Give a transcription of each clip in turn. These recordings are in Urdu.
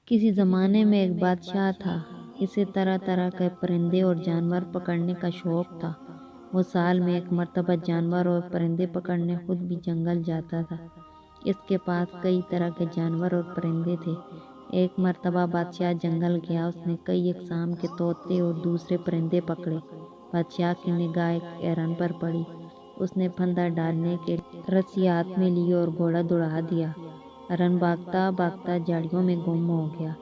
کسی زمانے میں ایک بادشاہ تھا۔ اسے طرح طرح کے پرندے اور جانور پکڑنے کا شوق تھا۔ وہ سال میں ایک مرتبہ جانور اور پرندے پکڑنے خود بھی جنگل جاتا تھا۔ اس کے پاس کئی طرح کے جانور اور پرندے تھے۔ ایک مرتبہ بادشاہ جنگل گیا۔ اس نے کئی اقسام کے طوطے اور دوسرے پرندے پکڑے۔ بادشاہ کی نگاہ ایک ہرن پر پڑی۔ اس نے پھندا ڈالنے کے رسی ہاتھ میں لی اور گھوڑا دوڑا دیا۔ ہرن بھاگتا بھاگتا جھاڑیوں میں گم ہو گیا۔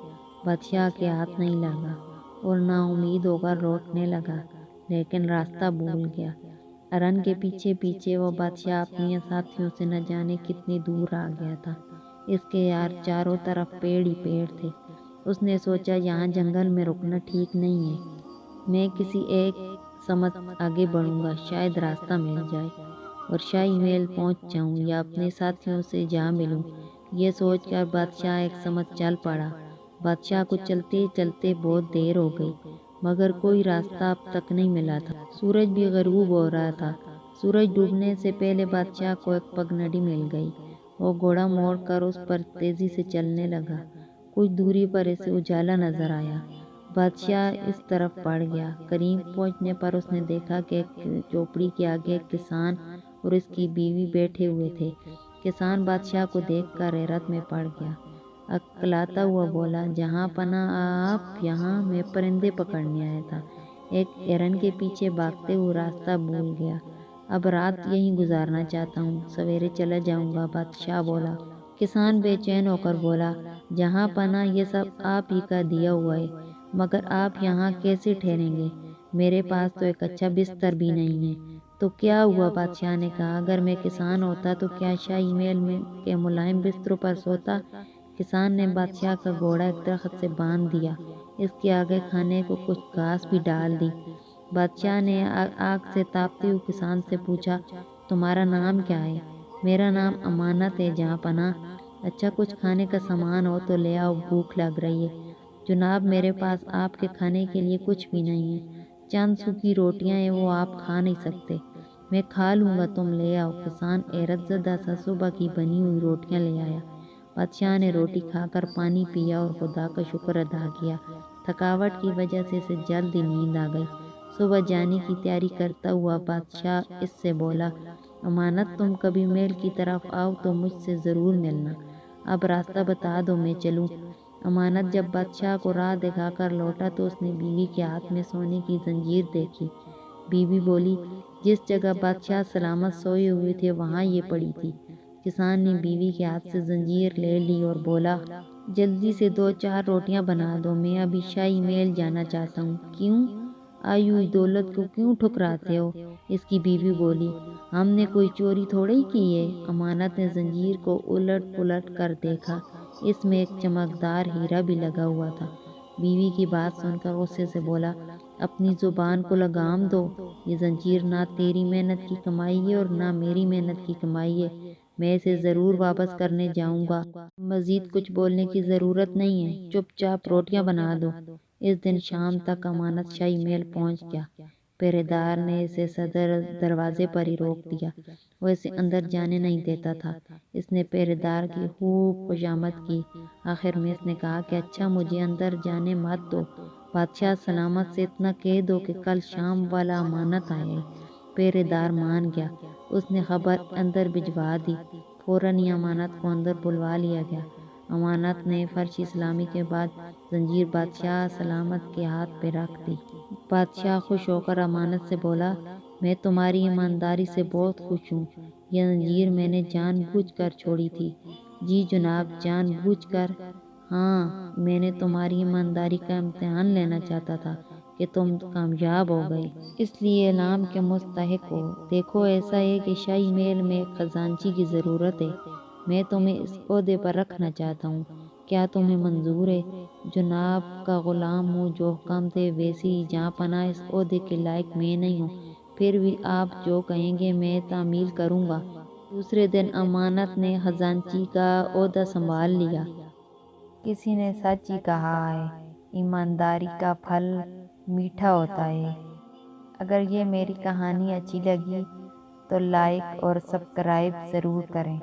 بادشاہ کے ہاتھ نہیں لگا اور نا امید ہو کر لوٹنے لگا، لیکن راستہ بھول گیا۔ ہرن کے پیچھے پیچھے وہ بادشاہ اپنی ساتھیوں سے نہ جانے کتنی دور آ گیا تھا۔ اس کے چاروں طرف پیڑ ہی پیڑ تھے۔ اس نے سوچا یہاں جنگل میں رکنا ٹھیک نہیں ہے۔ میں کسی ایک سمت آگے بڑھوں گا، شاید راستہ مل جائے اور شاہی محل پہنچ جاؤں یا اپنے ساتھیوں سے جا ملوں۔ یہ سوچ کر بادشاہ ایک سمت چل پڑا۔ بادشاہ کو چلتے چلتے بہت دیر ہو گئی، مگر کوئی راستہ اب تک نہیں ملا تھا۔ سورج بھی غروب ہو رہا تھا۔ سورج ڈوبنے سے پہلے بادشاہ کو ایک پگڈنڈی مل گئی۔ وہ گھوڑا موڑ کر اس پر تیزی سے چلنے لگا۔ کچھ دوری پر اسے اجالا نظر آیا۔ بادشاہ اس طرف بڑھ گیا۔ قریب پہنچنے پر اس نے دیکھا کہ ایک جھوپڑی کے آگے ایک کسان اور اس کی بیوی بیٹھے ہوئے تھے۔ کسان بادشاہ کو دیکھ کر حیرت میں پڑ گیا۔ اکلاتا ہوا بولا، جہاں پناہ آپ یہاں، میں پرندے پکڑنے آیا تھا۔ ایک ہرن کے پیچھے بھاگتے ہوئے راستہ بھول گیا۔ اب رات یہیں گزارنا چاہتا ہوں، سویرے چلا جاؤں گا۔ بادشاہ بولا۔ کسان بے چین ہو کر بولا، جہاں پناہ یہ سب آپ ہی کا دیا ہوا ہے، مگر آپ یہاں کیسے ٹھہریں گے؟ میرے پاس تو ایک اچھا بستر بھی نہیں ہے۔ تو کیا ہوا؟ بادشاہ نے کہا، اگر میں کسان ہوتا تو کیا شاہی محل میں کے ملائم بستروں پر سوتا؟ کسان نے بادشاہ کا گھوڑا ایک درخت سے باندھ دیا۔ اس کے آگے کھانے کو کچھ گھاس بھی ڈال دی۔ بادشاہ نے آگ سے تاپتے ہوئے کسان سے پوچھا، تمہارا نام کیا ہے؟ میرا نام امانت ہے جہاں پناہ۔ اچھا کچھ کھانے کا سامان ہو تو لے آؤ، بھوک لگ رہی ہے۔ جناب میرے پاس آپ کے کھانے کے لیے کچھ بھی نہیں ہے۔ چند سوکھی روٹیاں ہیں، وہ آپ کھا نہیں سکتے۔ میں کھا لوں گا، تم لے آؤ۔ کسان حیرت زدہ سا صبح کی بنی ہوئی روٹیاں لے آیا۔ بادشاہ نے روٹی کھا کر پانی پیا اور خدا کا شکر ادا کیا۔ تھکاوٹ کی وجہ سے اسے جلد ہی نیند آ گئی۔ صبح جانے کی تیاری کرتا ہوا بادشاہ اس سے بولا، امانت تم کبھی محل کی طرف آؤ تو مجھ سے ضرور ملنا۔ اب راستہ بتا دو، میں چلوں۔ امانت جب بادشاہ کو راہ دکھا کر لوٹا تو اس نے بیوی کے ہاتھ میں سونے کی زنجیر دیکھی۔ بیوی بولی، جس جگہ بادشاہ سلامت سوئے ہوئے تھے وہاں یہ پڑی تھی۔ کسان نے بیوی کے ہاتھ سے زنجیر لے لی اور بولا، جلدی سے 2-4 روٹیاں بنا دو، میں ابھی شاہی محل جانا چاہتا ہوں۔ کیوں؟ آئی ہوئی دولت کو کیوں ٹھکراتے ہو؟ اس کی بیوی بولی، ہم نے کوئی چوری تھوڑے ہی کی ہے۔ امانت نے زنجیر کو الٹ پلٹ کر دیکھا۔ اس میں ایک چمکدار ہیرا بھی لگا ہوا تھا۔ بیوی کی بات سن کر غصے سے بولا، اپنی زبان کو لگام دو۔ یہ زنجیر نہ تیری محنت کی کمائی ہے اور نہ میری محنت کی کمائی ہے۔ میں اسے ضرور واپس کرنے جاؤں گا۔ مزید کچھ بولنے کی ضرورت نہیں ہے، چپ چاپ روٹیاں بنا دو۔ اس دن شام تک امانت شاہی محل پہنچ گیا۔ پہرے دار نے اسے صدر دروازے پر ہی روک دیا۔ وہ اسے اندر جانے نہیں دیتا تھا۔ اس نے پہرے دار کی خوب خوشامد کی۔ آخر میں اس نے کہا کہ اچھا مجھے اندر جانے مت دو، بادشاہ سلامت سے اتنا کہہ دو کہ کل شام والا امانت آئے۔ پہرے دار مان گیا۔ اس نے خبر اندر بھجوا دی۔ فوراً ہی امانت کو اندر بلوا لیا گیا۔ امانت نے فرشی سلامی کے بعد زنجیر بادشاہ سلامت کے ہاتھ پہ رکھ دی۔ بادشاہ خوش ہو کر امانت سے بولا، میں تمہاری ایمانداری سے بہت خوش ہوں۔ یہ زنجیر میں نے جان بوجھ کر چھوڑی تھی۔ جی جناب، جان بوجھ کر؟ ہاں، میں نے تمہاری ایمانداری کا امتحان لینا چاہتا تھا کہ تم کامیاب ہو گئے، اس لیے انعام کے مستحق ہو۔ دیکھو ایسا ہے کہ شاہی محل میں ایک خزانچی کی ضرورت ہے۔ میں تمہیں اس عہدے پر رکھنا چاہتا ہوں، کیا تمہیں منظور ہے؟ جناب کا غلام ہوں، جو حکم دے ویسے ہی جہاں پناہ اس عہدے کے لائق میں نہیں ہوں، پھر بھی آپ جو کہیں گے میں تعمیل کروں گا۔ دوسرے دن امانت نے خزانچی کا عہدہ سنبھال لیا۔ کسی نے سچ ہی کہا ہے، ایمانداری کا پھل میٹھا ہوتا ہے۔ اگر یہ میری کہانی اچھی لگی تو لائک اور سبسکرائب ضرور کریں۔